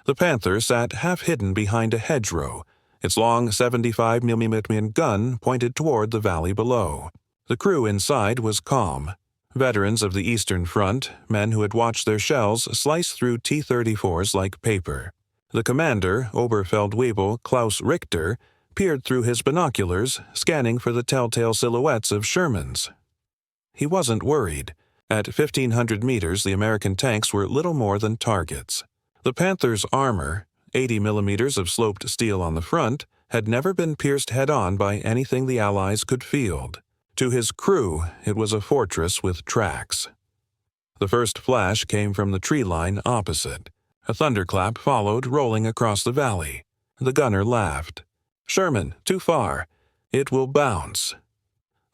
The Panther sat half-hidden behind a hedgerow, its long 75mm gun pointed toward the valley below. The crew inside was calm. Veterans of the Eastern Front, men who had watched their shells slice through T-34s like paper. The commander, Oberfeldwebel Klaus Richter, peered through his binoculars, scanning for the telltale silhouettes of Shermans. He wasn't worried. At 1,500 meters, the American tanks were little more than targets. The Panther's armor, 80 millimeters of sloped steel on the front, had never been pierced head-on by anything the Allies could field. To his crew, it was a fortress with tracks. The first flash came from the tree line opposite. A thunderclap followed, rolling across the valley. The gunner laughed. "Sherman, too far. It will bounce."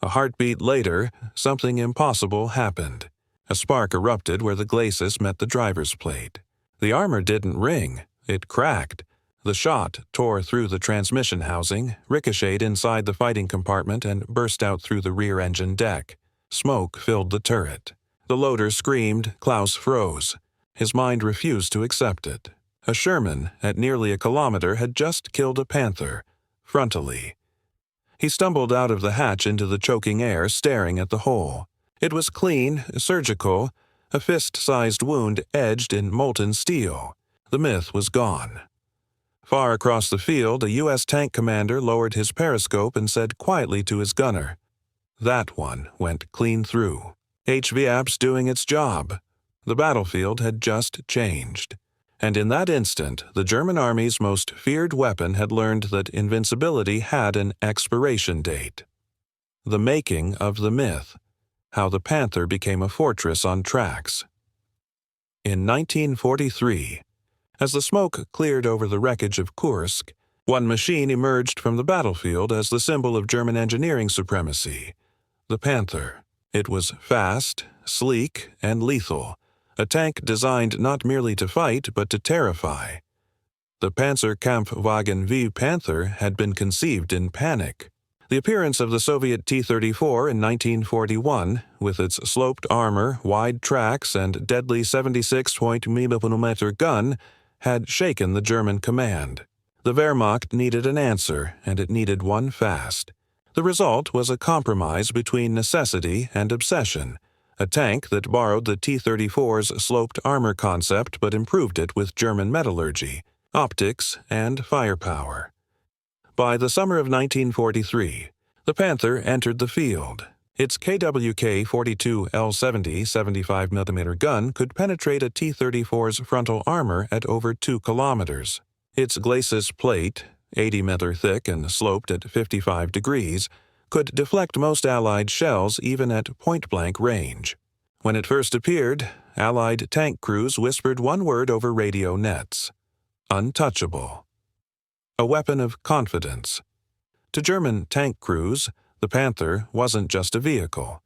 A heartbeat later, something impossible happened. A spark erupted where the glacis met the driver's plate. The armor didn't ring. It cracked. The shot tore through the transmission housing, ricocheted inside the fighting compartment, and burst out through the rear engine deck. Smoke filled the turret. The loader screamed. Klaus froze. His mind refused to accept it. A Sherman, at nearly a kilometer, had just killed a Panther, frontally. He stumbled out of the hatch into the choking air, staring at the hole. It was clean, surgical, a fist-sized wound edged in molten steel. The myth was gone. Far across the field, a U.S. tank commander lowered his periscope and said quietly to his gunner, "That one went clean through." HVAP's doing its job. The battlefield had just changed. And in that instant, the German army's most feared weapon had learned that invincibility had an expiration date. The making of the myth, how the Panther became a fortress on tracks. In 1943, as the smoke cleared over the wreckage of Kursk, one machine emerged from the battlefield as the symbol of German engineering supremacy, the Panther. It was fast, sleek, and lethal, a tank designed not merely to fight but to terrify. The Panzerkampfwagen V Panther had been conceived in panic. The appearance of the Soviet T-34 in 1941, with its sloped armor, wide tracks, and deadly 76.mm gun, had shaken the German command. The Wehrmacht needed an answer, and it needed one fast. The result was a compromise between necessity and obsession, a tank that borrowed the T-34's sloped armor concept but improved it with German metallurgy, optics, and firepower. By the summer of 1943, the Panther entered the field. Its KWK-42 L70 75mm gun could penetrate a T-34's frontal armor at over 2 kilometers. Its glacis plate, 80 mm thick and sloped at 55 degrees, could deflect most Allied shells even at point-blank range. When it first appeared, Allied tank crews whispered one word over radio nets: untouchable. A weapon of confidence. To German tank crews, the Panther wasn't just a vehicle.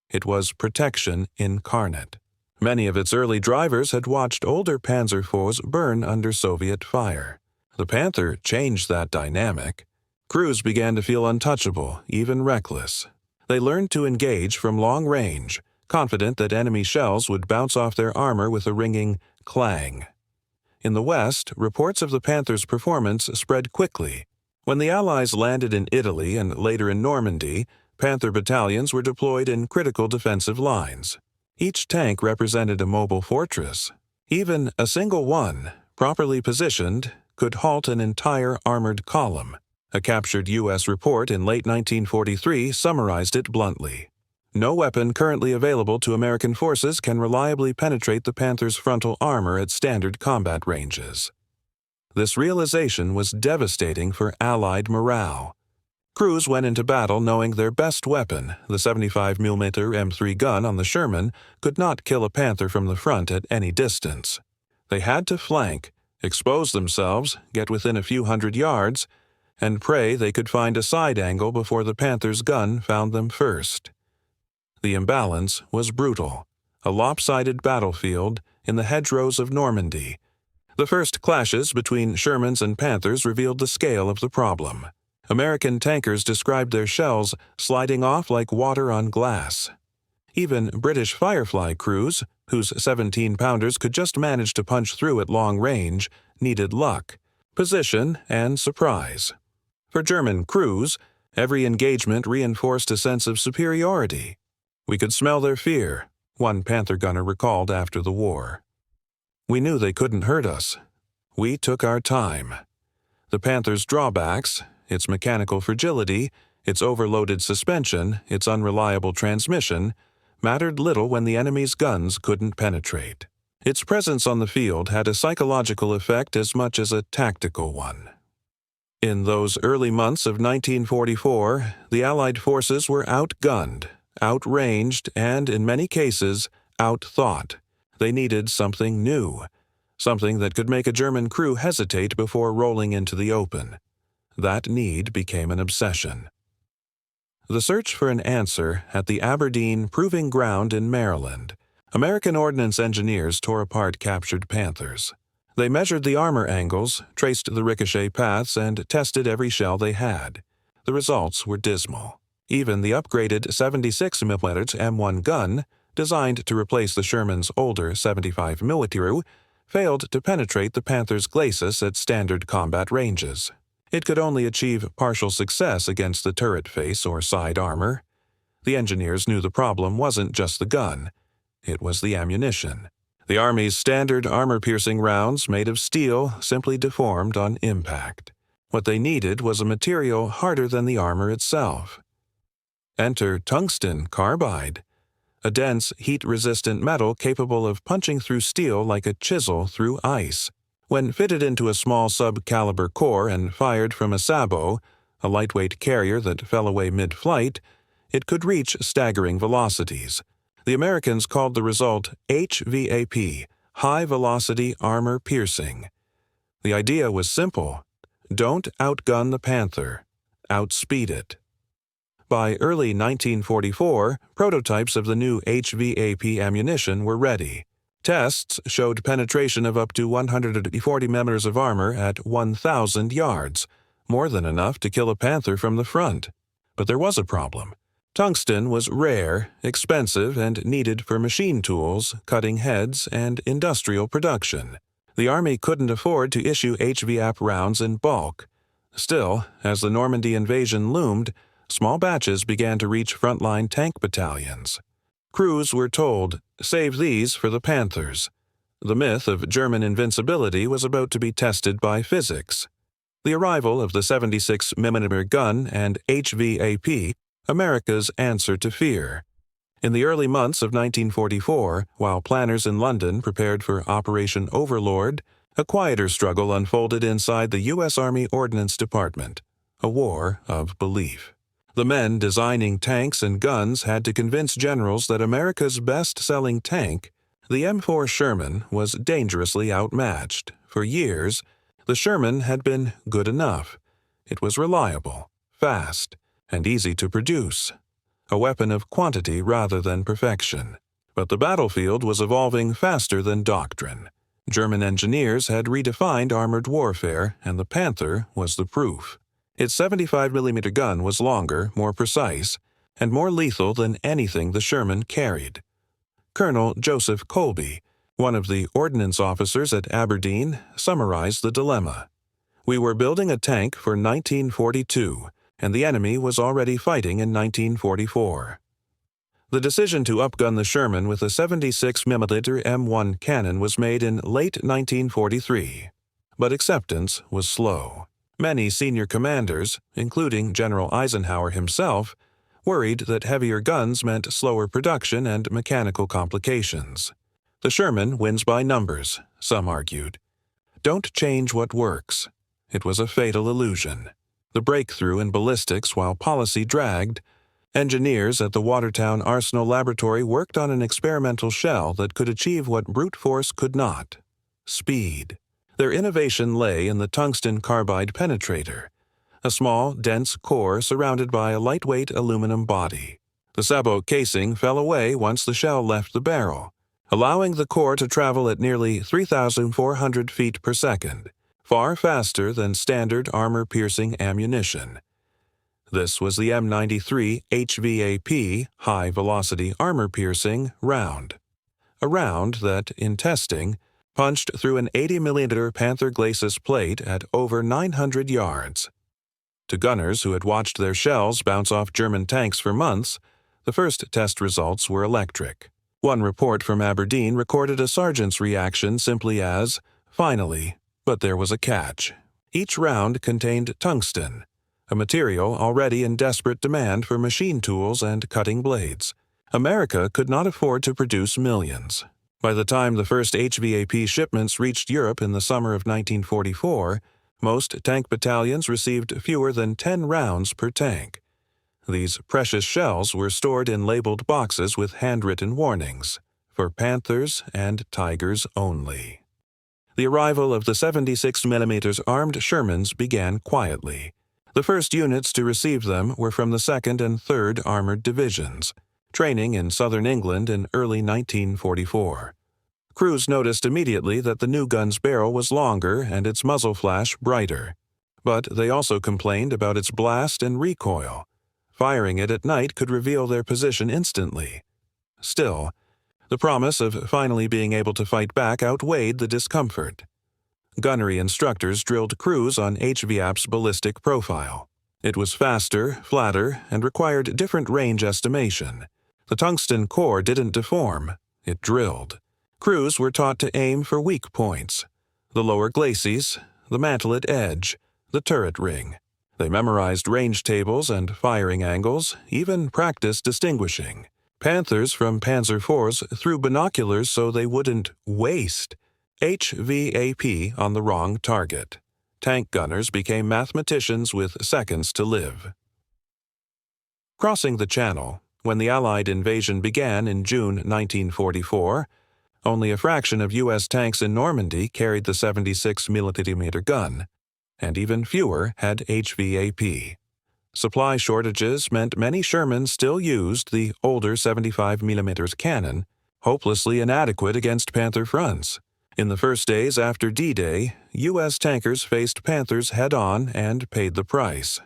It was protection incarnate. Many of its early drivers had watched older Panzer foes burn under Soviet fire. The Panther changed that dynamic. Crews began to feel untouchable, even reckless. They learned to engage from long range, confident that enemy shells would bounce off their armor with a ringing clang. In the West, reports of the Panther's performance spread quickly. When the Allies landed in Italy and later in Normandy, Panther battalions were deployed in critical defensive lines. Each tank represented a mobile fortress. Even a single one, properly positioned, could halt an entire armored column. A captured U.S. report in late 1943 summarized it bluntly. No weapon currently available to American forces can reliably penetrate the Panther's frontal armor at standard combat ranges. This realization was devastating for Allied morale. Crews went into battle knowing their best weapon, the 75mm M3 gun on the Sherman, could not kill a Panther from the front at any distance. They had to flank, expose themselves, get within a few hundred yards, and pray they could find a side angle before the Panther's gun found them first. The imbalance was brutal, a lopsided battlefield in the hedgerows of Normandy. The first clashes between Shermans and Panthers revealed the scale of the problem. American tankers described their shells sliding off like water on glass. Even British Firefly crews, whose 17-pounders could just manage to punch through at long range, needed luck, position, and surprise. For German crews, every engagement reinforced a sense of superiority. We could smell their fear, one Panther gunner recalled after the war. We knew they couldn't hurt us. We took our time. The Panther's drawbacks, its mechanical fragility, its overloaded suspension, its unreliable transmission, mattered little when the enemy's guns couldn't penetrate. Its presence on the field had a psychological effect as much as a tactical one. In those early months of 1944, the Allied forces were outgunned, outranged, and, in many cases, outthought. They needed something new, something that could make a German crew hesitate before rolling into the open. That need became an obsession. The search for an answer at the Aberdeen Proving Ground in Maryland. American ordnance engineers tore apart captured Panthers. They measured the armor angles, traced the ricochet paths, and tested every shell they had. The results were dismal. Even the upgraded 76mm M1 gun, designed to replace the Sherman's older 75mm, failed to penetrate the Panther's glacis at standard combat ranges. It could only achieve partial success against the turret face or side armor. The engineers knew the problem wasn't just the gun. It was the ammunition. The Army's standard armor-piercing rounds made of steel simply deformed on impact. What they needed was a material harder than the armor itself. Enter tungsten carbide, a dense, heat-resistant metal capable of punching through steel like a chisel through ice. When fitted into a small sub-caliber core and fired from a sabot, a lightweight carrier that fell away mid-flight, it could reach staggering velocities. The Americans called the result HVAP, High Velocity Armor Piercing. The idea was simple. Don't outgun the Panther. Outspeed it. By early 1944, prototypes of the new HVAP ammunition were ready. Tests showed penetration of up to 140 mm of armor at 1,000 yards, more than enough to kill a Panther from the front. But there was a problem. Tungsten was rare, expensive, and needed for machine tools, cutting heads, and industrial production. The Army couldn't afford to issue HVAP rounds in bulk. Still, as the Normandy invasion loomed, small batches began to reach frontline tank battalions. Crews were told, "Save these for the Panthers." The myth of German invincibility was about to be tested by physics. The arrival of the 76mm gun and HVAP, America's answer to fear. In the early months of 1944, while planners in London prepared for Operation Overlord, a quieter struggle unfolded inside the U.S. Army Ordnance Department, a war of belief. The men designing tanks and guns had to convince generals that America's best-selling tank, the M4 Sherman, was dangerously outmatched. For years, the Sherman had been good enough. It was reliable, fast, and easy to produce, a weapon of quantity rather than perfection. But the battlefield was evolving faster than doctrine. German engineers had redefined armored warfare, and the Panther was the proof. Its 75mm gun was longer, more precise, and more lethal than anything the Sherman carried. Colonel Joseph Colby, one of the ordnance officers at Aberdeen, summarized the dilemma. We were building a tank for 1942, and the enemy was already fighting in 1944. The decision to upgun the Sherman with a 76mm M1 cannon was made in late 1943, but acceptance was slow. Many senior commanders, including General Eisenhower himself, worried that heavier guns meant slower production and mechanical complications. The Sherman wins by numbers, some argued. Don't change what works. It was a fatal illusion. The breakthrough in ballistics while policy dragged. Engineers at the Watertown Arsenal Laboratory worked on an experimental shell that could achieve what brute force could not: speed. Their innovation lay in the tungsten carbide penetrator, a small, dense core surrounded by a lightweight aluminum body. The sabot casing fell away once the shell left the barrel, allowing the core to travel at nearly 3,400 feet per second, far faster than standard armor-piercing ammunition. This was the M93 HVAP, High Velocity Armor Piercing, round. A round that, in testing, punched through an 80mm Panther Glacis plate at over 900 yards. To gunners who had watched their shells bounce off German tanks for months, the first test results were electric. One report from Aberdeen recorded a sergeant's reaction simply as, "Finally," but there was a catch. Each round contained tungsten, a material already in desperate demand for machine tools and cutting blades. America could not afford to produce millions. By the time the first HVAP shipments reached Europe in the summer of 1944, most tank battalions received fewer than 10 rounds per tank. These precious shells were stored in labeled boxes with handwritten warnings, for Panthers and Tigers only. The arrival of the 76mm armed Shermans began quietly. The first units to receive them were from the 2nd and 3rd Armored Divisions, training in southern England in early 1944. Crews noticed immediately that the new gun's barrel was longer and its muzzle flash brighter, but they also complained about its blast and recoil. Firing it at night could reveal their position instantly. Still, the promise of finally being able to fight back outweighed the discomfort. Gunnery instructors drilled crews on HVAP's ballistic profile. It was faster, flatter, and required different range estimation. The tungsten core didn't deform, it drilled. Crews were taught to aim for weak points: the lower glacis, the mantlet edge, the turret ring. They memorized range tables and firing angles, even practiced distinguishing Panthers from Panzer IVs through binoculars so they wouldn't waste HVAP on the wrong target. Tank gunners became mathematicians with seconds to live. Crossing the Channel, when the Allied invasion began in June 1944, only a fraction of U.S. tanks in Normandy carried the 76mm gun, and even fewer had HVAP. Supply shortages meant many Shermans still used the older 75mm cannon, hopelessly inadequate against Panther fronts. In the first days after D-Day, U.S. tankers faced Panthers head-on and paid the price.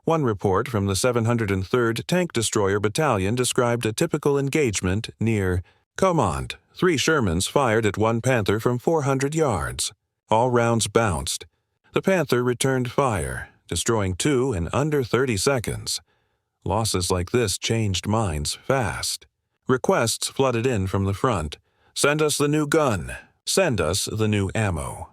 One report from the 703rd Tank Destroyer Battalion described a typical engagement near Caumont. 3 Shermans fired at one Panther from 400 yards. All rounds bounced. The Panther returned fire, destroying 2 in under 30 seconds. Losses like this changed minds fast. Requests flooded in from the front. "Send us the new gun. Send us the new ammo."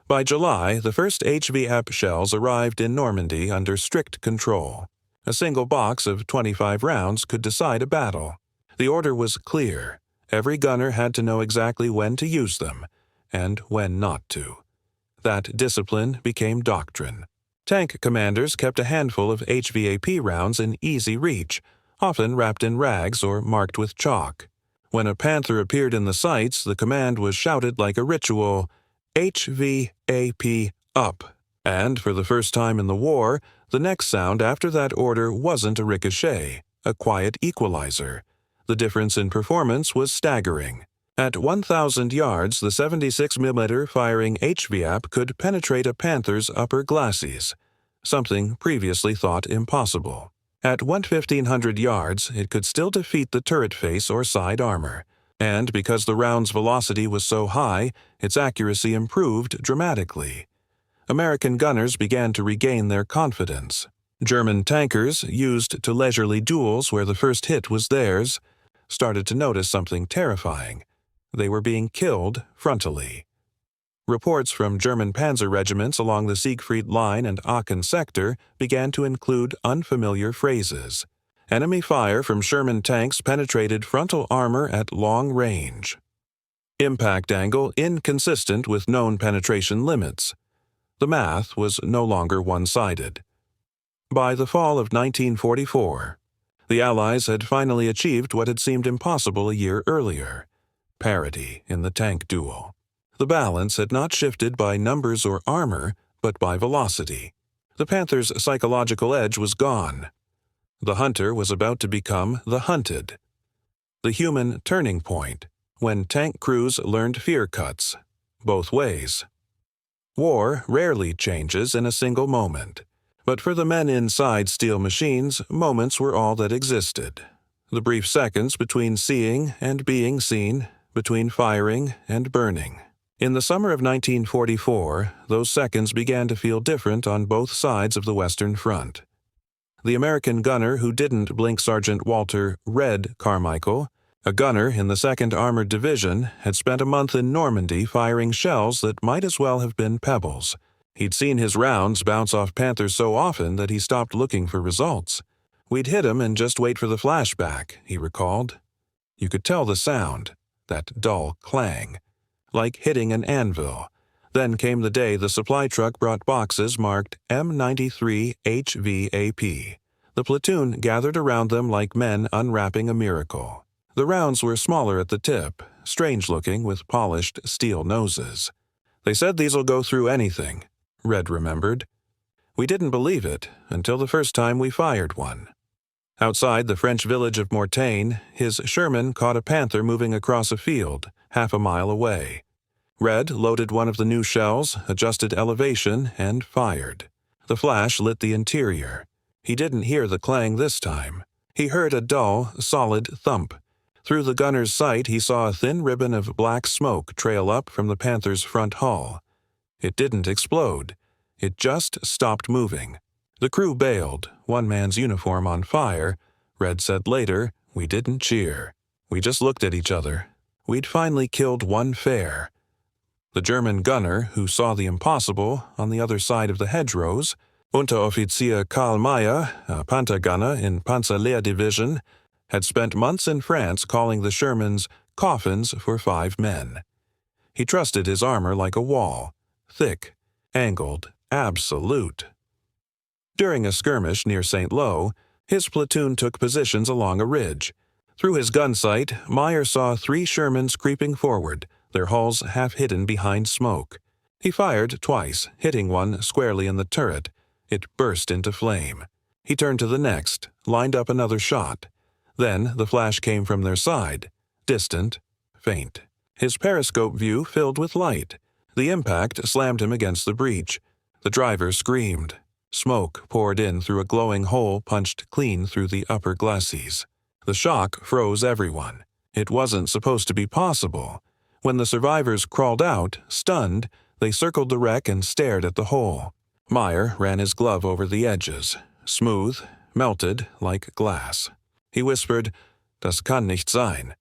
By July, the first HVAP shells arrived in Normandy under strict control. A single box of 25 rounds could decide a battle. The order was clear. Every gunner had to know exactly when to use them, and when not to. That discipline became doctrine. Tank commanders kept a handful of HVAP rounds in easy reach, often wrapped in rags or marked with chalk. When a Panther appeared in the sights, the command was shouted like a ritual, "HVAP up." And for the first time in the war, the next sound after that order wasn't a ricochet, a quiet equalizer. The difference in performance was staggering. At 1,000 yards, the 76mm firing HVAP could penetrate a Panther's upper glacis, something previously thought impossible. At 1,500 yards, it could still defeat the turret face or side armor, and because the round's velocity was so high, its accuracy improved dramatically. American gunners began to regain their confidence. German tankers, used to leisurely duels where the first hit was theirs, started to notice something terrifying. They were being killed frontally. Reports from German panzer regiments along the Siegfried Line and Aachen sector began to include unfamiliar phrases. Enemy fire from Sherman tanks penetrated frontal armor at long range. Impact angle inconsistent with known penetration limits. The math was no longer one-sided. By the fall of 1944, the Allies had finally achieved what had seemed impossible a year earlier: parity in the tank duel. The balance had not shifted by numbers or armor, but by velocity. The Panther's psychological edge was gone. The hunter was about to become the hunted. The human turning point, when tank crews learned fear cuts, both ways. War rarely changes in a single moment, but for the men inside steel machines, moments were all that existed. The brief seconds between seeing and being seen, between firing and burning. In the summer of 1944, those seconds began to feel different on both sides of the Western Front. The American gunner who didn't blink Sergeant Walter "Red" Carmichael, a gunner in the 2nd Armored Division, had spent a month in Normandy firing shells that might as well have been pebbles. He'd seen his rounds bounce off Panthers so often that he stopped looking for results. "We'd hit 'em and just wait for the flashback," he recalled. You could tell the sound, that dull clang, like hitting an anvil. Then came the day the supply truck brought boxes marked M93 HVAP. The platoon gathered around them like men unwrapping a miracle. The rounds were smaller at the tip, strange-looking with polished steel noses. "They said these'll go through anything," Red remembered. "We didn't believe it until the first time we fired one." Outside the French village of Mortagne, his Sherman caught a panther moving across a field, half a mile away. Red loaded one of the new shells, adjusted elevation, and fired. The flash lit the interior. He didn't hear the clang this time. He heard a dull, solid thump. Through the gunner's sight, he saw a thin ribbon of black smoke trail up from the Panther's front hull. It didn't explode. It just stopped moving. The crew bailed, one man's uniform on fire. Red said later, "We didn't cheer. We just looked at each other. We'd finally killed one fair." The German gunner, who saw the impossible on the other side of the hedgerows, Unteroffizier Karl Mayer, a Panthergunner in Panzerlehrdivision, had spent months in France calling the Shermans coffins for 5 men. He trusted his armor like a wall, thick, angled, absolute. During a skirmish near St. Lo, his platoon took positions along a ridge. Through his gun sight, Meyer saw 3 Shermans creeping forward, their hulls half hidden behind smoke. He fired twice, hitting one squarely in the turret. It burst into flame. He turned to the next, lined up another shot. Then the flash came from their side, distant, faint. His periscope view filled with light. The impact slammed him against the breech. The driver screamed. Smoke poured in through a glowing hole punched clean through the upper glacis. The shock froze everyone. It wasn't supposed to be possible. When the survivors crawled out, stunned, they circled the wreck and stared at the hole. Meyer ran his glove over the edges, smooth, melted like glass. He whispered, "Das kann nicht sein."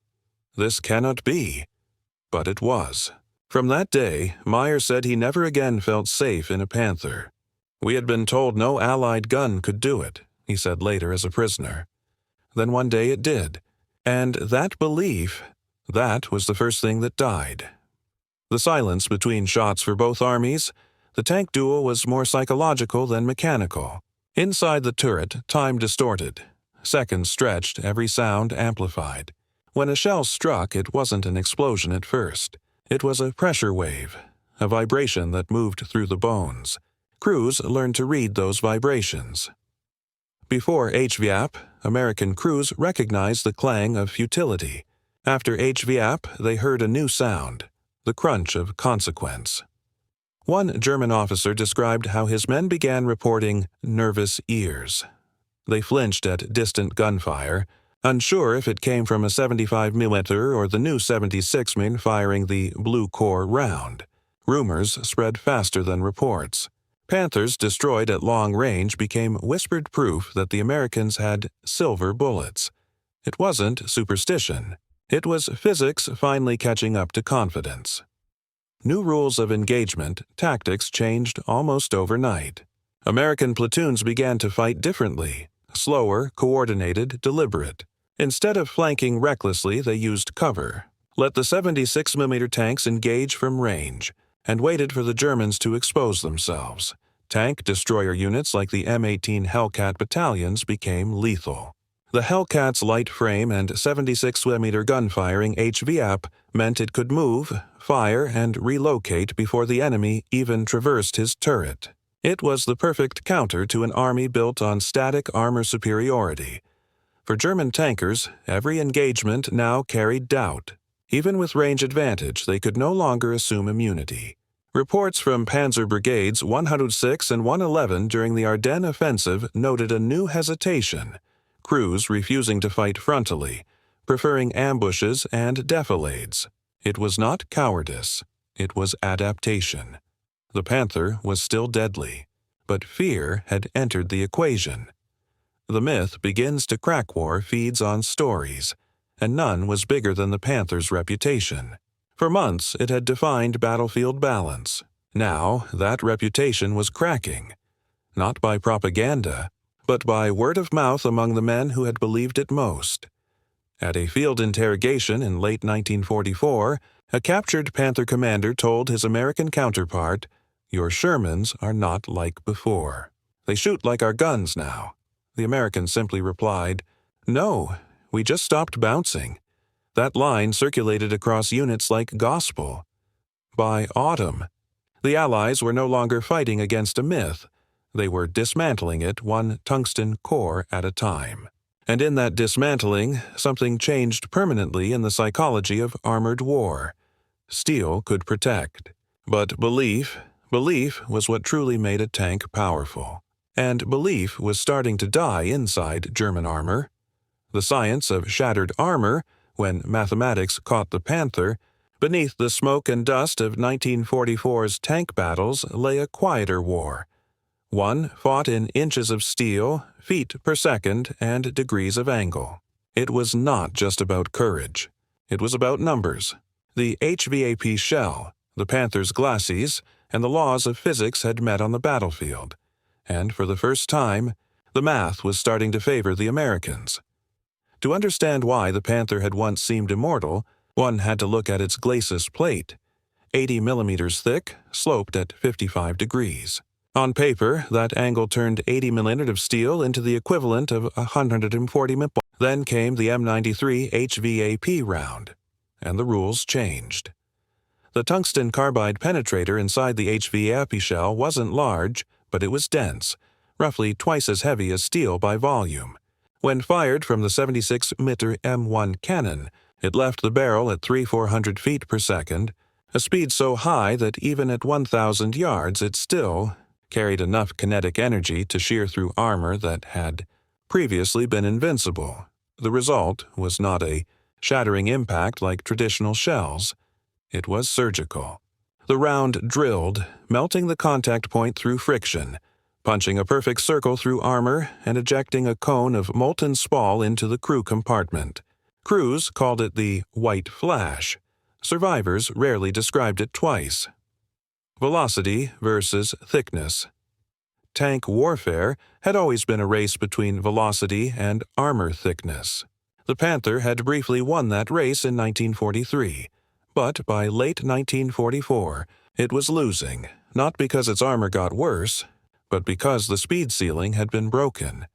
This cannot be. But it was. From that day, Meyer said he never again felt safe in a Panther. "We had been told no Allied gun could do it," he said later as a prisoner. Then one day it did. And that belief, that was the first thing that died. The silence between shots for both armies, the tank duel was more psychological than mechanical. Inside the turret, time distorted. Seconds stretched, every sound amplified. When a shell struck, it wasn't an explosion at first. It was a pressure wave, a vibration that moved through the bones. Crews learned to read those vibrations. Before HVAP, American crews recognized the clang of futility. After HVAP, they heard a new sound, the crunch of consequence. One German officer described how his men began reporting nervous ears. They flinched at distant gunfire, unsure if it came from a 75mm or the new 76mm firing the Blue Core round. Rumors spread faster than reports. Panthers destroyed at long range became whispered proof that the Americans had silver bullets. It wasn't superstition. It was physics finally catching up to confidence. New rules of engagement, tactics changed almost overnight. American platoons began to fight differently, slower, coordinated, deliberate. Instead of flanking recklessly, they used cover, let the 76mm tanks engage from range, and waited for the Germans to expose themselves. Tank destroyer units like the M18 Hellcat battalions became lethal. The Hellcat's light frame and 76mm gun-firing HVAP meant it could move, fire, and relocate before the enemy even traversed his turret. It was the perfect counter to an army built on static armor superiority. For German tankers, every engagement now carried doubt. Even with range advantage, they could no longer assume immunity. Reports from Panzer Brigades 106 and 111 during the Ardennes offensive noted a new hesitation, crews refusing to fight frontally, preferring ambushes and defilades. It was not cowardice, it was adaptation. The panther was still deadly, but fear had entered the equation. The myth begins to crack war feeds on stories, and none was bigger than the panther's reputation. For months it had defined battlefield balance. Now that reputation was cracking, not by propaganda, but by word of mouth among the men who had believed it most. At a field interrogation in late 1944, a captured Panther commander told his American counterpart, "Your Shermans are not like before. They shoot like our guns now." The American simply replied, "No, we just stopped bouncing." That line circulated across units like gospel. By autumn, the Allies were no longer fighting against a myth. They were dismantling it one tungsten core at a time. And in that dismantling, something changed permanently in the psychology of armored war. Steel could protect. But belief was what truly made a tank powerful. And belief was starting to die inside German armor. The science of shattered armor, when mathematics caught the panther, beneath the smoke and dust of 1944's tank battles lay a quieter war. One fought in inches of steel, feet per second, and degrees of angle. It was not just about courage. It was about numbers. The HVAP shell, the Panther's glacis, and the laws of physics had met on the battlefield. And for the first time, the math was starting to favor the Americans. To understand why the Panther had once seemed immortal, one had to look at its glacis plate, 80 millimeters thick, sloped at 55 degrees. On paper, that angle turned 80 millimeters of steel into the equivalent of 140 mm. Then came the M93 HVAP round, and the rules changed. The tungsten carbide penetrator inside the HVAP shell wasn't large, but it was dense, roughly twice as heavy as steel by volume. When fired from the 76-mm M1 cannon, it left the barrel at 300-400 feet per second, a speed so high that even at 1,000 yards it still carried enough kinetic energy to shear through armor that had previously been invincible. The result was not a shattering impact like traditional shells. It was surgical. The round drilled, melting the contact point through friction, punching a perfect circle through armor and ejecting a cone of molten spall into the crew compartment. Crews called it the white flash. Survivors rarely described it twice. Velocity versus thickness. Tank warfare had always been a race between velocity and armor thickness. The Panther had briefly won that race in 1943, but by late 1944, it was losing, not because its armor got worse, but because the speed ceiling had been broken.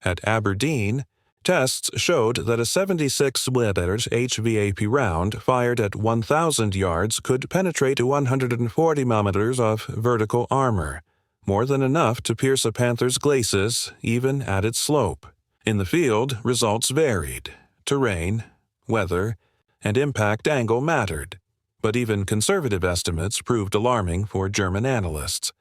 At Aberdeen, tests showed that a 76mm HVAP round fired at 1,000 yards could penetrate to 140 millimeters of vertical armor, more than enough to pierce a Panther's glacis even at its slope. In the field, results varied. Terrain, weather, and impact angle mattered, but even conservative estimates proved alarming for German analysts.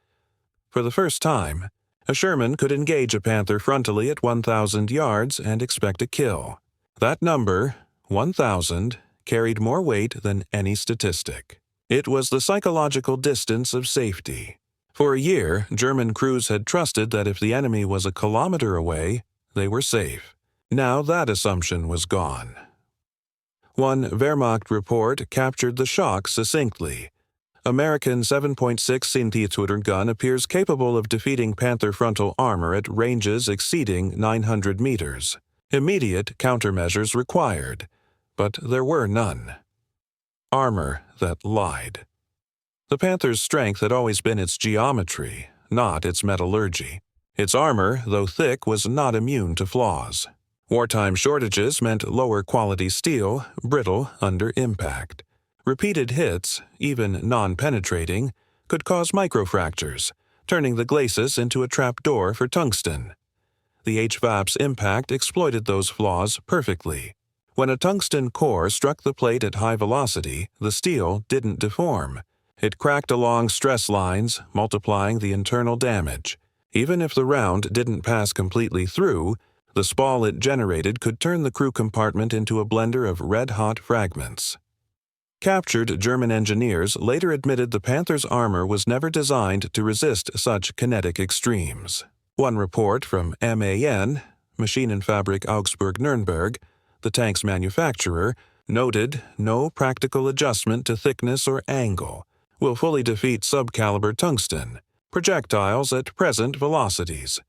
For the first time, a Sherman could engage a Panther frontally at 1,000 yards and expect a kill. That number, 1,000, carried more weight than any statistic. It was the psychological distance of safety. For a year, German crews had trusted that if the enemy was a kilometer away, they were safe. Now that assumption was gone. One Wehrmacht report captured the shock succinctly. American 7.6 cm gun appears capable of defeating Panther frontal armor at ranges exceeding 900 meters. Immediate countermeasures required, but there were none. Armor that lied. The Panther's strength had always been its geometry, not its metallurgy. Its armor, though thick, was not immune to flaws. Wartime shortages meant lower quality steel, brittle under impact. Repeated hits, even non-penetrating, could cause microfractures, turning the glacis into a trapdoor for tungsten. The HVAP's impact exploited those flaws perfectly. When a tungsten core struck the plate at high velocity, the steel didn't deform. It cracked along stress lines, multiplying the internal damage. Even if the round didn't pass completely through, the spall it generated could turn the crew compartment into a blender of red-hot fragments. Captured German engineers later admitted the Panther's armor was never designed to resist such kinetic extremes. One report from MAN, Machine and Fabric Augsburg-Nürnberg, the tank's manufacturer, noted no practical adjustment to thickness or angle will fully defeat subcaliber tungsten projectiles at present velocities.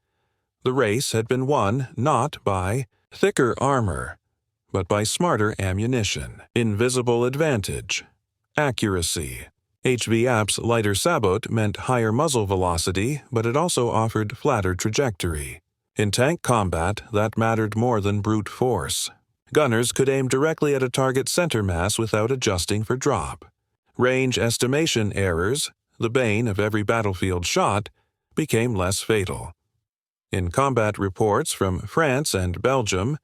The race had been won not by thicker armor, but by smarter ammunition, invisible advantage, accuracy. HVAP's lighter sabot meant higher muzzle velocity, but it also offered flatter trajectory. In tank combat, that mattered more than brute force. Gunners could aim directly at a target center mass without adjusting for drop. Range estimation errors, the bane of every battlefield shot, became less fatal. In combat reports from France and Belgium,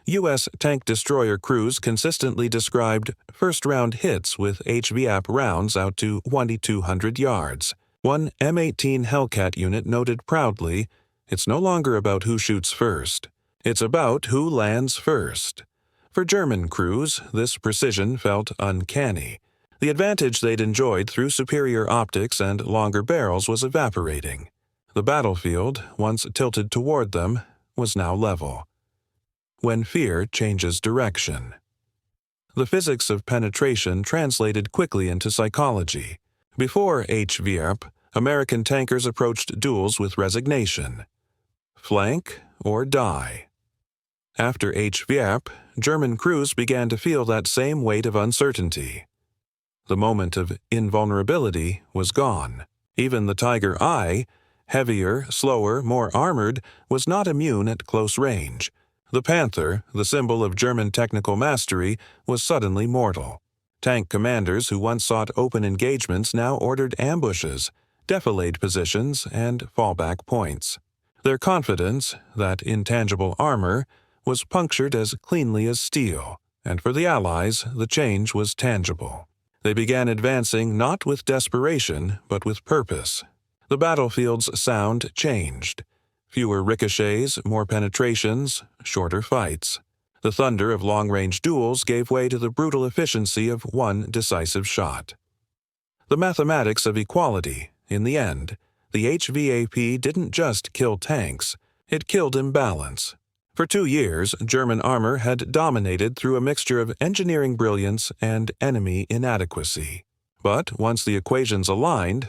U.S. tank destroyer crews consistently described first-round hits with HVAP rounds out to 2,200 yards. One M18 Hellcat unit noted proudly, "It's no longer about who shoots first. It's about who lands first." For German crews, this precision felt uncanny. The advantage they'd enjoyed through superior optics and longer barrels was evaporating. The battlefield, once tilted toward them, was now level. When fear changes direction. The physics of penetration translated quickly into psychology. Before HVAP, American tankers approached duels with resignation. Flank or die. After HVAP, German crews began to feel that same weight of uncertainty. The moment of invulnerability was gone. Even the Tiger I, heavier, slower, more armored, was not immune at close range. The Panther, the symbol of German technical mastery, was suddenly mortal. Tank commanders who once sought open engagements now ordered ambushes, defilade positions, and fallback points. Their confidence, that intangible armor, was punctured as cleanly as steel, and for the Allies the change was tangible. They began advancing not with desperation, but with purpose. The battlefield's sound changed. Fewer ricochets, more penetrations, shorter fights. The thunder of long-range duels gave way to the brutal efficiency of one decisive shot. The mathematics of equality, in the end, the HVAP didn't just kill tanks, it killed imbalance. For 2 years, German armor had dominated through a mixture of engineering brilliance and enemy inadequacy. But once the equations aligned,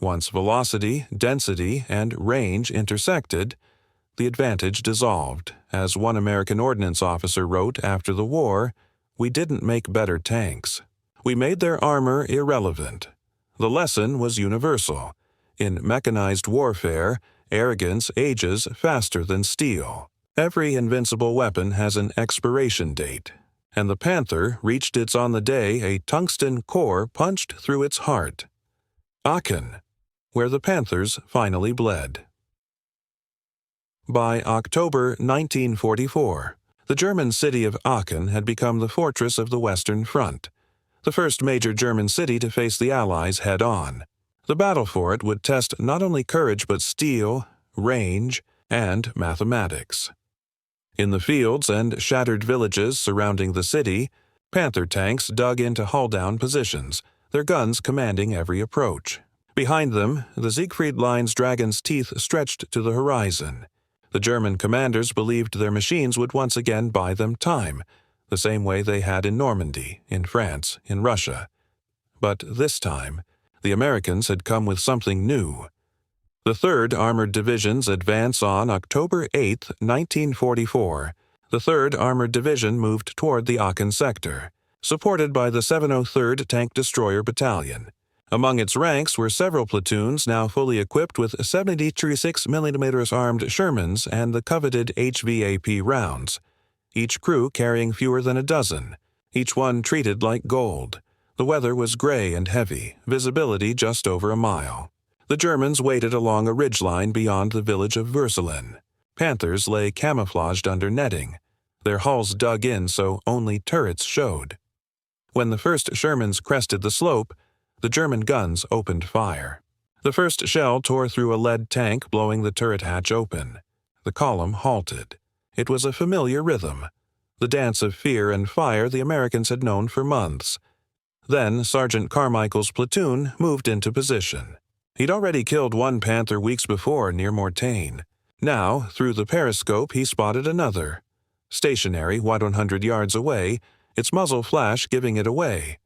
once velocity, density, and range intersected, the advantage dissolved. As one American ordnance officer wrote after the war, "We didn't make better tanks. We made their armor irrelevant." The lesson was universal. In mechanized warfare, arrogance ages faster than steel. Every invincible weapon has an expiration date, and the Panther reached its on the day a tungsten core punched through its heart. Aachen, where the Panthers finally bled. By October 1944, the German city of Aachen had become the fortress of the Western Front, the first major German city to face the Allies head-on. The battle for it would test not only courage but steel, range, and mathematics. In the fields and shattered villages surrounding the city, Panther tanks dug into hull-down positions, their guns commanding every approach. Behind them, the Siegfried Line's dragon's teeth stretched to the horizon. The German commanders believed their machines would once again buy them time, the same way they had in Normandy, in France, in Russia. But this time, the Americans had come with something new. The 3rd Armored Division's advance on October 8, 1944. The 3rd Armored Division moved toward the Aachen sector, supported by the 703rd Tank Destroyer Battalion. Among its ranks were several platoons now fully equipped with 76 mm armed Shermans and the coveted HVAP rounds, each crew carrying fewer than a dozen, each one treated like gold. The weather was gray and heavy, visibility just over a mile. The Germans waited along a ridgeline beyond the village of Würselen. Panthers lay camouflaged under netting, their hulls dug in so only turrets showed. When the first Shermans crested the slope, the German guns opened fire. The first shell tore through a lead tank, blowing the turret hatch open. The column halted. It was a familiar rhythm, the dance of fear and fire the Americans had known for months. Then Sergeant Carmichael's platoon moved into position. He'd already killed one panther weeks before near Mortain. Now, through the periscope, he spotted another. Stationary 100 yards away, its muzzle flash giving it away.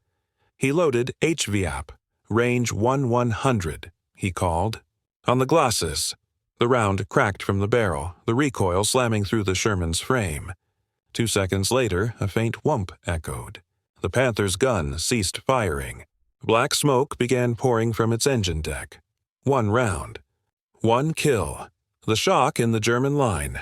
He loaded HVAP, range 100, he called. On the glasses. The round cracked from the barrel, the recoil slamming through the Sherman's frame. 2 seconds later, a faint whump echoed. The Panther's gun ceased firing. Black smoke began pouring from its engine deck. 1 round. 1 kill. The shock in the German line.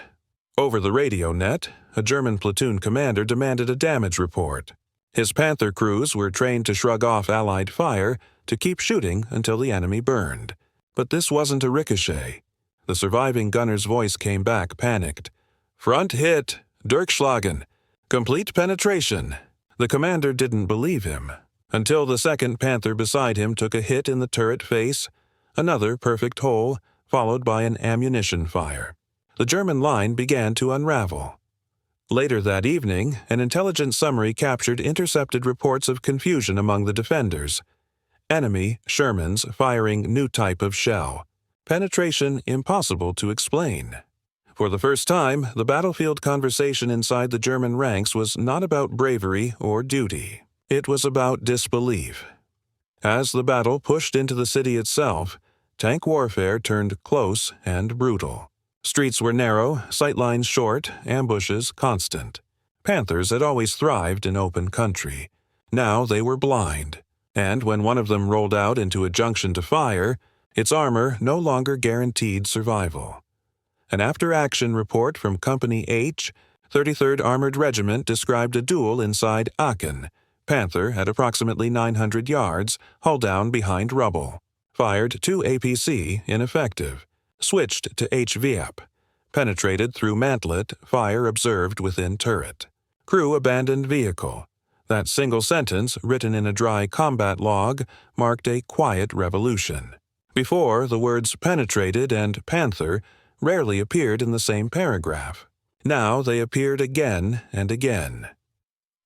Over the radio net, a German platoon commander demanded a damage report. His Panther crews were trained to shrug off Allied fire, to keep shooting until the enemy burned. But this wasn't a ricochet. The surviving gunner's voice came back, panicked. "Front hit, Durchschlagen, complete penetration." The commander didn't believe him, until the second Panther beside him took a hit in the turret face, another perfect hole, followed by an ammunition fire. The German line began to unravel. Later that evening, an intelligence summary captured intercepted reports of confusion among the defenders. Enemy Shermans firing new type of shell. Penetration impossible to explain. For the first time, the battlefield conversation inside the German ranks was not about bravery or duty. It was about disbelief. As the battle pushed into the city itself, tank warfare turned close and brutal. Streets were narrow, sightlines short, ambushes constant. Panthers had always thrived in open country. Now they were blind, and when one of them rolled out into a junction to fire, its armor no longer guaranteed survival. An after-action report from Company H, 33rd Armored Regiment described a duel inside Aachen. Panther at approximately 900 yards, hull down behind rubble. Fired 2 APC, ineffective. Switched to HVAP. Penetrated through mantlet, fire observed within turret. Crew abandoned vehicle. That single sentence, written in a dry combat log, marked a quiet revolution. Before, the words penetrated and Panther rarely appeared in the same paragraph. Now they appeared again and again.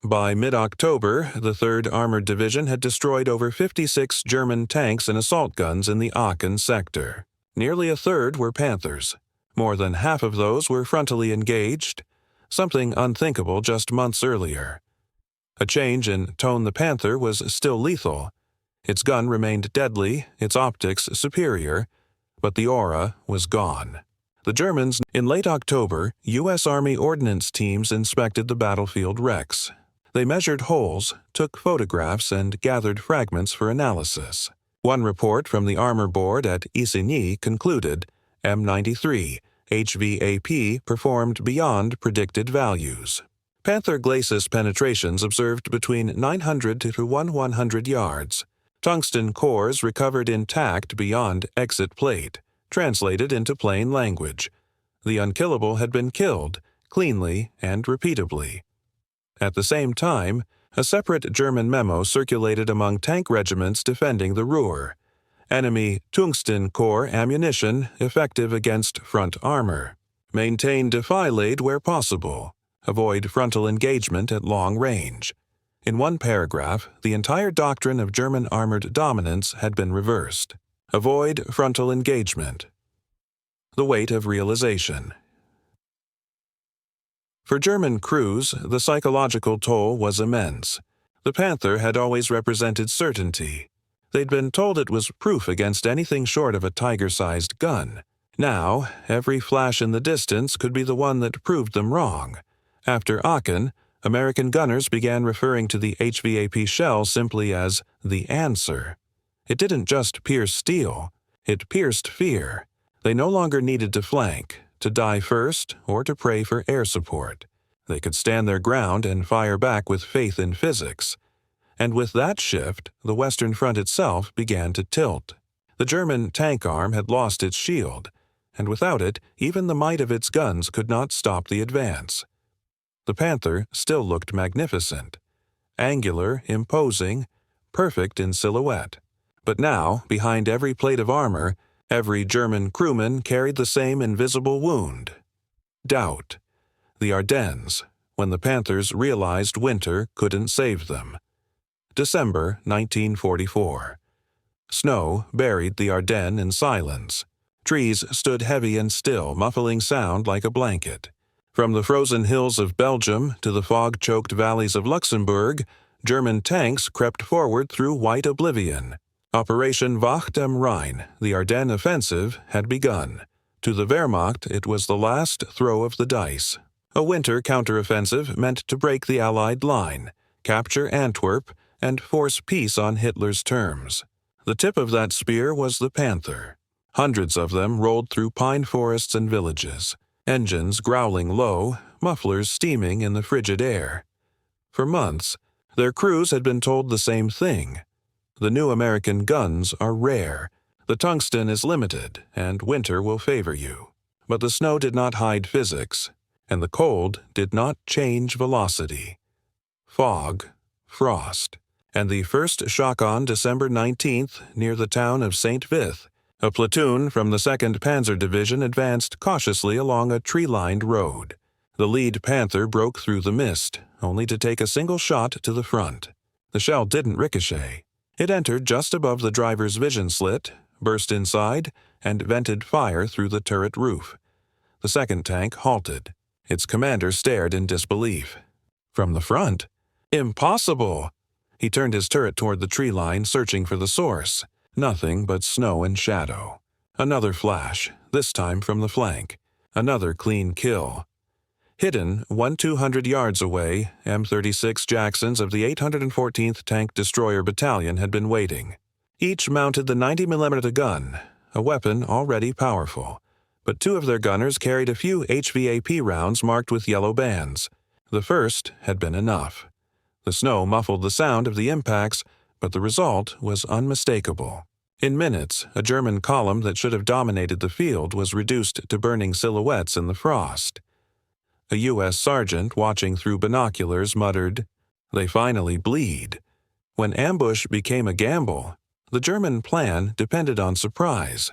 By mid-October, the 3rd Armored Division had destroyed over 56 German tanks and assault guns in the Aachen sector. Nearly a third were Panthers. More than half of those were frontally engaged, something unthinkable just months earlier. A change in tone. The Panther was still lethal. Its gun remained deadly, its optics superior, but the aura was gone. The Germans. In late October, U.S. Army ordnance teams inspected the battlefield wrecks. They measured holes, took photographs, and gathered fragments for analysis. One report from the Armor Board at Isigny concluded M93 HVAP performed beyond predicted values. Panther glacis penetrations observed between 900 to 100 yards. Tungsten cores recovered intact beyond exit plate, translated into plain language. The unkillable had been killed, cleanly and repeatably. At the same time, a separate German memo circulated among tank regiments defending the Ruhr. Enemy tungsten core ammunition effective against front armor. Maintain defilade where possible. Avoid frontal engagement at long range. In one paragraph, the entire doctrine of German armored dominance had been reversed. Avoid frontal engagement. The weight of realization. For German crews, the psychological toll was immense. The Panther had always represented certainty. They'd been told it was proof against anything short of a tiger-sized gun. Now, every flash in the distance could be the one that proved them wrong. After Aachen, American gunners began referring to the HVAP shell simply as the answer. It didn't just pierce steel, it pierced fear. They no longer needed to flank, to die first, or to pray for air support. They could stand their ground and fire back with faith in physics. And with that shift, the Western Front itself began to tilt. The German tank arm had lost its shield, and without it, even the might of its guns could not stop the advance. The Panther still looked magnificent, angular, imposing, perfect in silhouette. But now, behind every plate of armor, every German crewman carried the same invisible wound. Doubt. The Ardennes, when the Panthers realized winter couldn't save them. December 1944. Snow buried the Ardennes in silence. Trees stood heavy and still, muffling sound like a blanket. From the frozen hills of Belgium to the fog-choked valleys of Luxembourg, German tanks crept forward through white oblivion. Operation Wacht am Rhein, the Ardennes offensive, had begun. To the Wehrmacht, it was the last throw of the dice. A winter counteroffensive meant to break the Allied line, capture Antwerp, and force peace on Hitler's terms. The tip of that spear was the Panther. Hundreds of them rolled through pine forests and villages, engines growling low, mufflers steaming in the frigid air. For months, their crews had been told the same thing. The new American guns are rare, the tungsten is limited, and winter will favor you. But the snow did not hide physics, and the cold did not change velocity. Fog, frost, and the first shock on December 19th near the town of St. Vith. A platoon from the 2nd Panzer Division advanced cautiously along a tree-lined road. The lead Panther broke through the mist, only to take a single shot to the front. The shell didn't ricochet. It entered just above the driver's vision slit, burst inside, and vented fire through the turret roof. The second tank halted. Its commander stared in disbelief. From the front? Impossible! He turned his turret toward the tree line, searching for the source. Nothing but snow and shadow. Another flash, this time from the flank. Another clean kill. Hidden 200 yards away, M36 Jacksons of the 814th Tank Destroyer Battalion had been waiting. Each mounted the 90mm gun, a weapon already powerful. But two of their gunners carried a few HVAP rounds marked with yellow bands. The first had been enough. The snow muffled the sound of the impacts, but the result was unmistakable. In minutes, a German column that should have dominated the field was reduced to burning silhouettes in the frost. A U.S. sergeant watching through binoculars muttered, "They finally bleed." When ambush became a gamble, the German plan depended on surprise.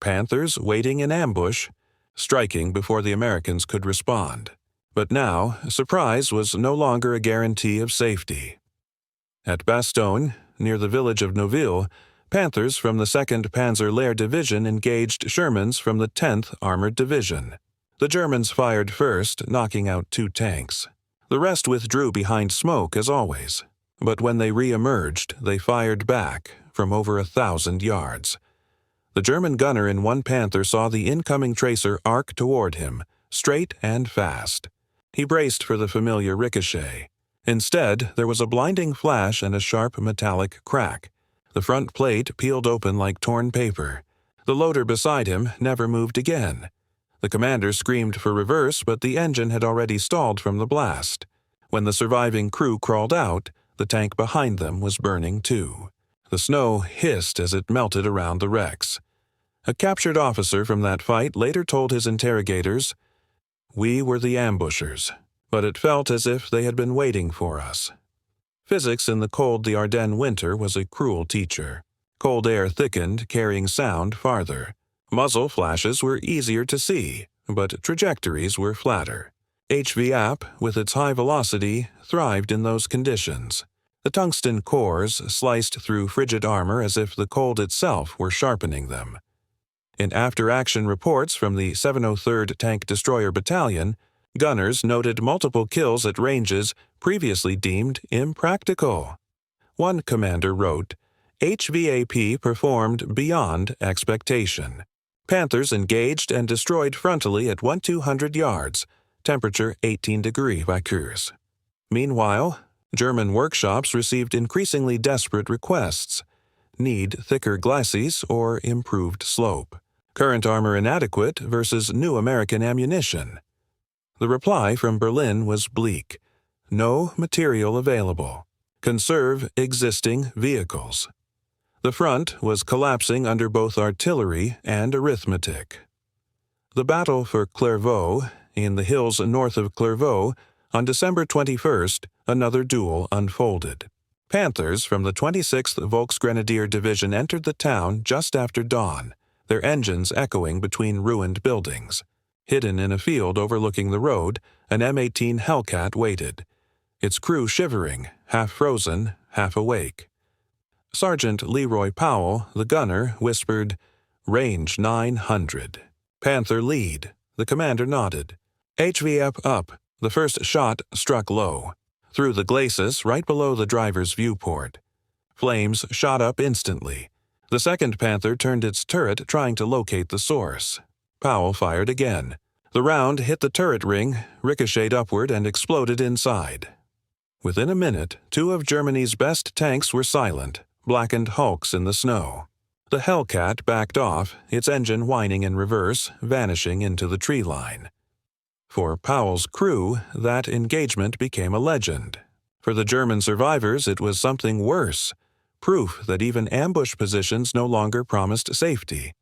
Panthers waiting in ambush, striking before the Americans could respond. But now, surprise was no longer a guarantee of safety. At Bastogne, near the village of Neuville, Panthers from the 2nd Panzer Lehr Division engaged Shermans from the 10th Armored Division. The Germans fired first, knocking out 2 tanks. The rest withdrew behind smoke as always. But when they re-emerged, they fired back from over 1,000 yards. The German gunner in one Panther saw the incoming tracer arc toward him, straight and fast. He braced for the familiar ricochet. Instead, there was a blinding flash and a sharp metallic crack. The front plate peeled open like torn paper. The loader beside him never moved again. The commander screamed for reverse, but the engine had already stalled from the blast. When the surviving crew crawled out, the tank behind them was burning too. The snow hissed as it melted around the wrecks. A captured officer from that fight later told his interrogators, "We were the ambushers, but it felt as if they had been waiting for us." Physics in the cold the Ardennes winter was a cruel teacher. Cold air thickened, carrying sound farther. Muzzle flashes were easier to see, but trajectories were flatter. HVAP, with its high velocity, thrived in those conditions. The tungsten cores sliced through frigid armor as if the cold itself were sharpening them. In after-action reports from the 703rd Tank Destroyer Battalion, gunners noted multiple kills at ranges previously deemed impractical. One commander wrote, "HVAP performed beyond expectation. Panthers engaged and destroyed frontally at 1,200 yards, temperature 18 degrees Celsius." Meanwhile, German workshops received increasingly desperate requests. Need thicker glacis or improved slope. Current armor inadequate versus new American ammunition. The reply from Berlin was bleak. No material available. Conserve existing vehicles. The front was collapsing under both artillery and arithmetic. The battle for Clairvaux, in the hills north of Clairvaux, on December 21st, another duel unfolded. Panthers from the 26th Volksgrenadier Division entered the town just after dawn, their engines echoing between ruined buildings. Hidden in a field overlooking the road, an M18 Hellcat waited, its crew shivering, half frozen, half awake. Sergeant Leroy Powell, the gunner, whispered, "Range 900. Panther lead." The commander nodded. HVF up. The first shot struck low, through the glacis right below the driver's viewport. Flames shot up instantly. The second Panther turned its turret trying to locate the source. Powell fired again. The round hit the turret ring, ricocheted upward, and exploded inside. Within a minute, 2 of Germany's best tanks were silent, blackened hulks in the snow. The Hellcat backed off, its engine whining in reverse, vanishing into the tree line. For Powell's crew, that engagement became a legend. For the German survivors, it was something worse, proof that even ambush positions no longer promised safety.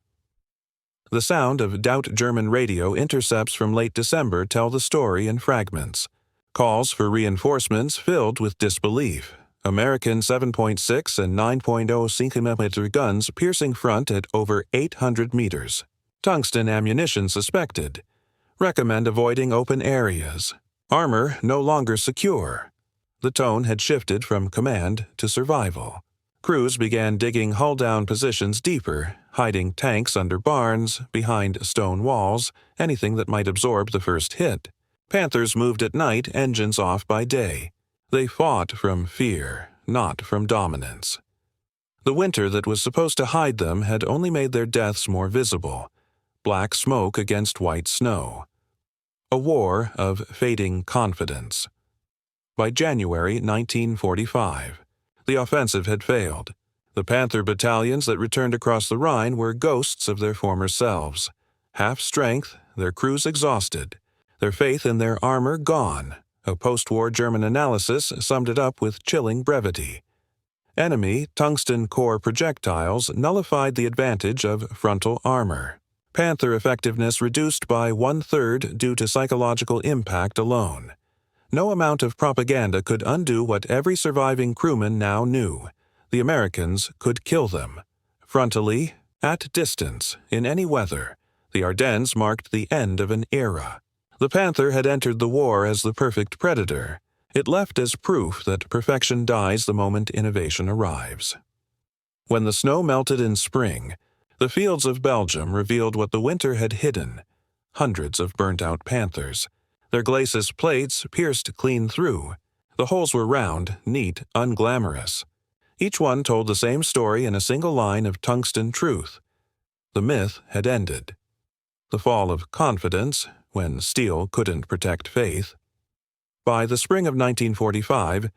The sound of Doubt German radio intercepts from late December tell the story in fragments. Calls for reinforcements filled with disbelief. American 7.6 and 9.0 cm guns piercing front at over 800 meters. Tungsten ammunition suspected. Recommend avoiding open areas. Armor no longer secure. The tone had shifted from command to survival. Crews began digging hull-down positions deeper, hiding tanks under barns, behind stone walls, anything that might absorb the first hit. Panthers moved at night, engines off by day. They fought from fear, not from dominance. The winter that was supposed to hide them had only made their deaths more visible. Black smoke against white snow. A war of fading confidence. By January 1945, the offensive had failed. The Panther battalions that returned across the Rhine were ghosts of their former selves. Half strength, their crews exhausted, their faith in their armor gone. A post-war German analysis summed it up with chilling brevity. Enemy tungsten core projectiles nullified the advantage of frontal armor. Panther effectiveness reduced by 1/3 due to psychological impact alone. No amount of propaganda could undo what every surviving crewman now knew. The Americans could kill them. Frontally, at distance, in any weather, the Ardennes marked the end of an era. The Panther had entered the war as the perfect predator. It left as proof that perfection dies the moment innovation arrives. When the snow melted in spring, the fields of Belgium revealed what the winter had hidden. Hundreds of burnt-out Panthers. Their glacis plates pierced clean through. The holes were round, neat, unglamorous. Each one told the same story in a single line of tungsten truth. The myth had ended. The fall of confidence, when steel couldn't protect faith. By the spring of 1945,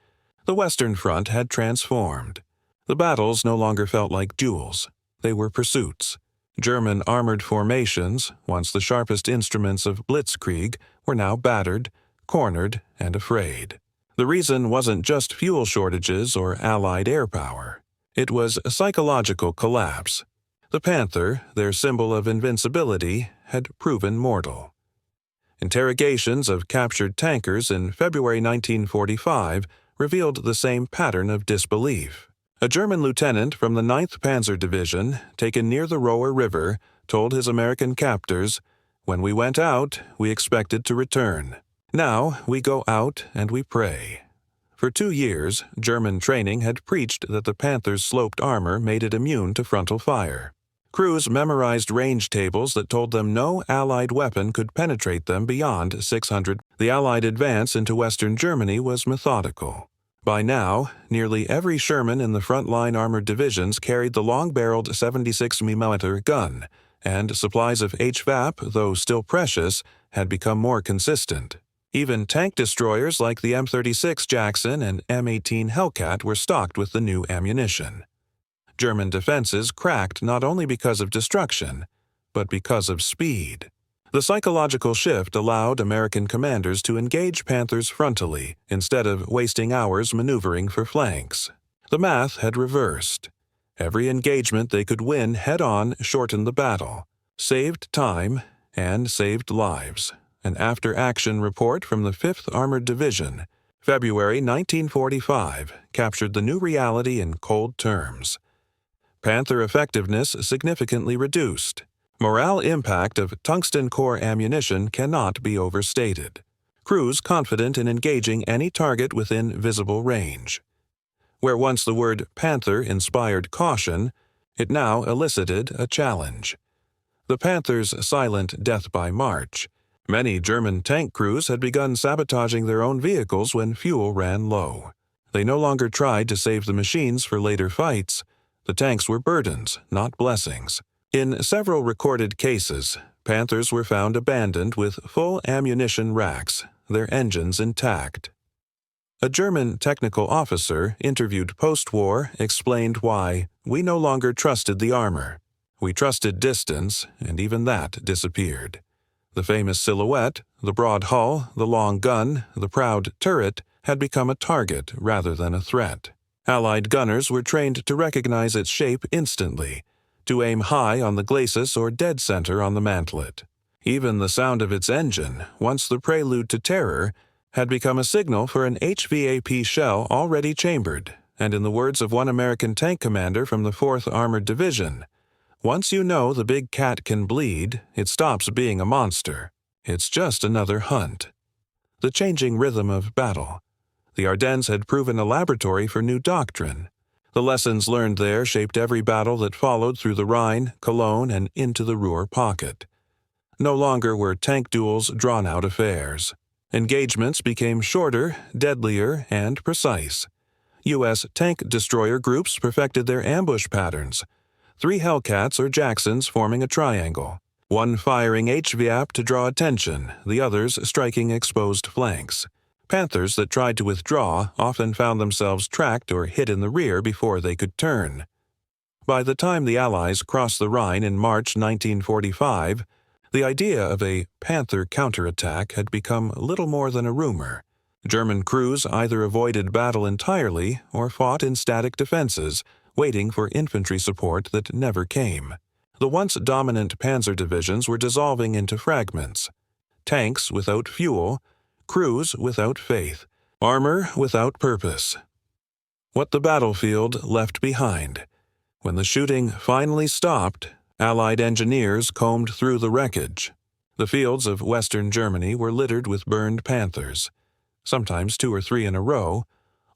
the Western Front had transformed. The battles no longer felt like duels. They were pursuits. German armored formations, once the sharpest instruments of blitzkrieg, were now battered, cornered, and afraid. The reason wasn't just fuel shortages or Allied air power. It was a psychological collapse. The Panther, their symbol of invincibility, had proven mortal. Interrogations of captured tankers in February 1945 revealed the same pattern of disbelief. A German lieutenant from the 9th Panzer Division, taken near the Roer River, told his American captors, "When we went out, we expected to return. Now we go out and we pray." For 2 years, German training had preached that the Panther's sloped armor made it immune to frontal fire. Crews memorized range tables that told them no Allied weapon could penetrate them beyond 600. The Allied advance into Western Germany was methodical. By now, nearly every Sherman in the front-line armored divisions carried the long-barreled 76 mm gun, and supplies of HVAP, though still precious, had become more consistent. Even tank destroyers like the M36 Jackson and M18 Hellcat were stocked with the new ammunition. German defenses cracked not only because of destruction, but because of speed. The psychological shift allowed American commanders to engage Panthers frontally instead of wasting hours maneuvering for flanks. The math had reversed. Every engagement they could win head-on shortened the battle, saved time, and saved lives. An after-action report from the 5th Armored Division, February 1945, captured the new reality in cold terms. Panther effectiveness significantly reduced. Morale impact of tungsten core ammunition cannot be overstated. Crews confident in engaging any target within visible range. Where once the word Panther inspired caution, it now elicited a challenge. The Panther's silent death by March. Many German tank crews had begun sabotaging their own vehicles when fuel ran low. They no longer tried to save the machines for later fights. The tanks were burdens, not blessings. In several recorded cases, Panthers were found abandoned with full ammunition racks, their engines intact. A German technical officer interviewed post-war explained why we no longer trusted the armor. We trusted distance, and even that disappeared. The famous silhouette, the broad hull, the long gun, the proud turret, had become a target rather than a threat. Allied gunners were trained to recognize its shape instantly, to aim high on the glacis or dead center on the mantlet. Even the sound of its engine, once the prelude to terror, had become a signal for an HVAP shell already chambered, and in the words of one American tank commander from the 4th Armored Division, "Once you know the big cat can bleed, it stops being a monster. It's just another hunt." The changing rhythm of battle. The Ardennes had proven a laboratory for new doctrine. The lessons learned there shaped every battle that followed through the Rhine, Cologne, and into the Ruhr pocket. No longer were tank duels drawn-out affairs. Engagements became shorter, deadlier, and precise. U.S. tank destroyer groups perfected their ambush patterns. 3 Hellcats or Jacksons forming a triangle, one firing HVAP to draw attention, the others striking exposed flanks. Panthers that tried to withdraw often found themselves tracked or hit in the rear before they could turn. By the time the Allies crossed the Rhine in March 1945, the idea of a Panther counterattack had become little more than a rumor. German crews either avoided battle entirely or fought in static defenses, waiting for infantry support that never came. The once dominant panzer divisions were dissolving into fragments. Tanks without fuel, crews without faith, armor without purpose. What the battlefield left behind. When the shooting finally stopped, Allied engineers combed through the wreckage. The fields of western Germany were littered with burned Panthers, sometimes 2 or 3 in a row,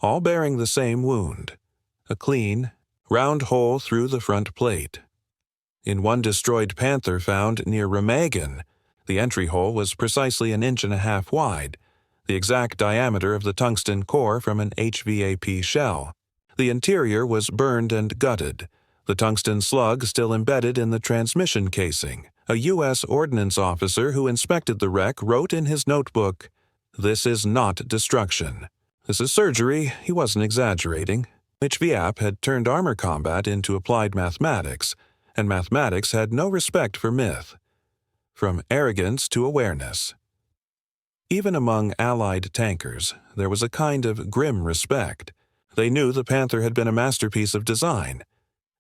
all bearing the same wound, a clean, round hole through the front plate. In one destroyed Panther found near Remagen, the entry hole was precisely 1.5 inches wide, the exact diameter of the tungsten core from an HVAP shell. The interior was burned and gutted, the tungsten slug still embedded in the transmission casing. A U.S. ordnance officer who inspected the wreck wrote in his notebook, "This is not destruction. This is surgery." He wasn't exaggerating. HVAP had turned armor combat into applied mathematics, and mathematics had no respect for myth. From arrogance to awareness. Even among Allied tankers, there was a kind of grim respect. They knew the Panther had been a masterpiece of design,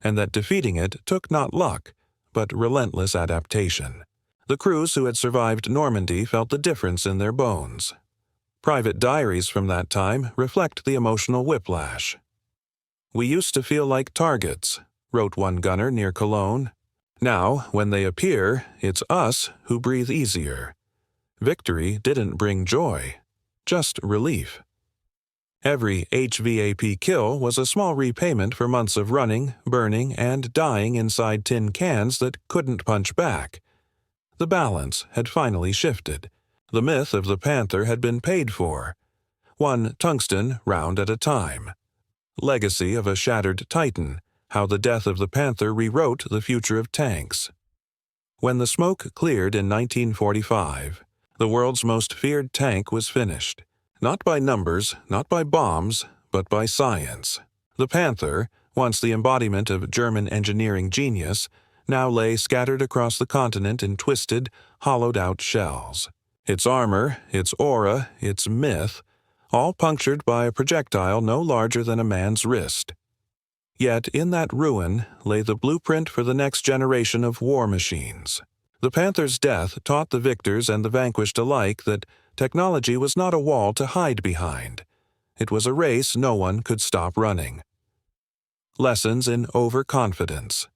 and that defeating it took not luck, but relentless adaptation. The crews who had survived Normandy felt the difference in their bones. Private diaries from that time reflect the emotional whiplash. "We used to feel like targets," wrote one gunner near Cologne. "Now, when they appear, it's us who breathe easier." Victory didn't bring joy, just relief. Every HVAP kill was a small repayment for months of running, burning, and dying inside tin cans that couldn't punch back. The balance had finally shifted. The myth of the Panther had been paid for, one tungsten round at a time. Legacy of a shattered Titan, how the death of the Panther rewrote the future of tanks. When the smoke cleared in 1945, the world's most feared tank was finished. Not by numbers, not by bombs, but by science. The Panther, once the embodiment of German engineering genius, now lay scattered across the continent in twisted, hollowed-out shells. Its armor, its aura, its myth, all punctured by a projectile no larger than a man's wrist. Yet in that ruin lay the blueprint for the next generation of war machines. The Panther's death taught the victors and the vanquished alike that technology was not a wall to hide behind. It was a race no one could stop running. Lessons in overconfidence.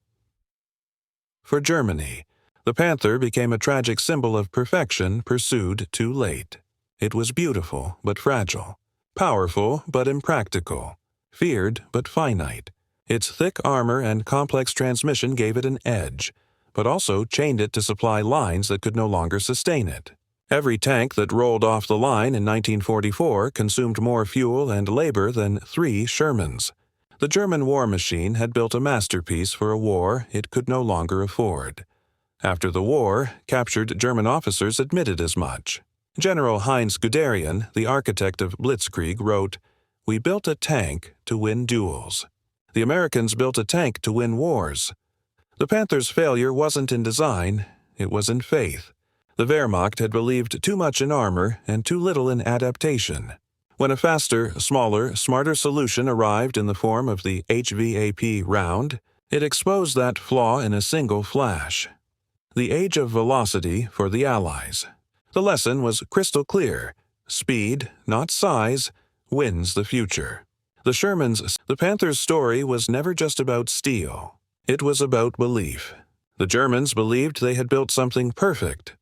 For Germany, the Panther became a tragic symbol of perfection pursued too late. It was beautiful but fragile, powerful but impractical. feared but finite. Its thick armor and complex transmission gave it an edge, but also chained it to supply lines that could no longer sustain it. Every tank that rolled off the line in 1944 consumed more fuel and labor than 3 Shermans. The German war machine had built a masterpiece for a war it could no longer afford. After the war, captured German officers admitted as much. General Heinz Guderian, the architect of Blitzkrieg, wrote, "We built a tank to win duels. The Americans built a tank to win wars." The Panthers' failure wasn't in design, it was in faith. The Wehrmacht had believed too much in armor and too little in adaptation. When a faster, smaller, smarter solution arrived in the form of the HVAP round, it exposed that flaw in a single flash. The age of velocity for the Allies. The lesson was crystal clear. Speed, not size, wins the future. The Panthers' story was never just about steel. It was about belief. The Germans believed they had built something perfect,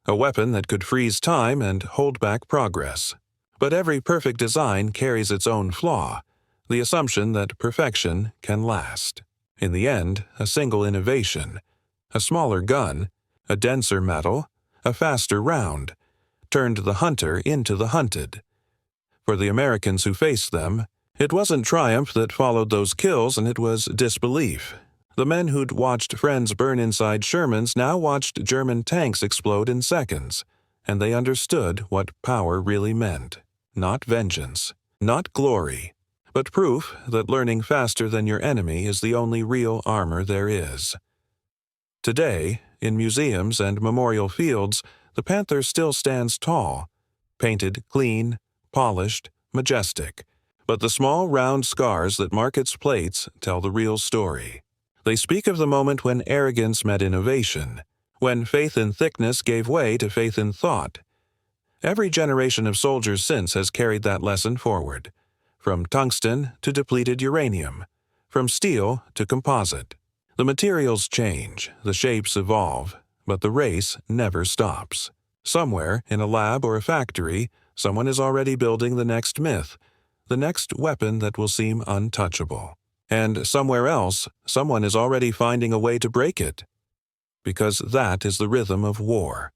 a weapon that could freeze time and hold back progress. But every perfect design carries its own flaw, the assumption that perfection can last. In the end, a single innovation, a smaller gun, a denser metal, a faster round, turned the hunter into the hunted. For the Americans who faced them, it wasn't triumph that followed those kills, and it was disbelief. The men who'd watched friends burn inside Shermans now watched German tanks explode in seconds, and they understood what power really meant. Not vengeance, not glory, but proof that learning faster than your enemy is the only real armor there is. Today, in museums and memorial fields, the Panther still stands tall, painted clean, polished, majestic. But the small round scars that mark its plates tell the real story. They speak of the moment when arrogance met innovation, when faith in thickness gave way to faith in thought. Every generation of soldiers since has carried that lesson forward, from tungsten to depleted uranium, from steel to composite. The materials change, the shapes evolve, but the race never stops. Somewhere, in a lab or a factory, someone is already building the next myth, the next weapon that will seem untouchable. And somewhere else, someone is already finding a way to break it. Because that is the rhythm of war.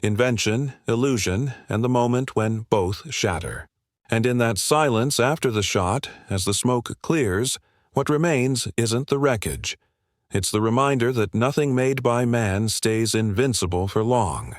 Invention, illusion, and the moment when both shatter. And in that silence after the shot, as the smoke clears, what remains isn't the wreckage. It's the reminder that nothing made by man stays invincible for long.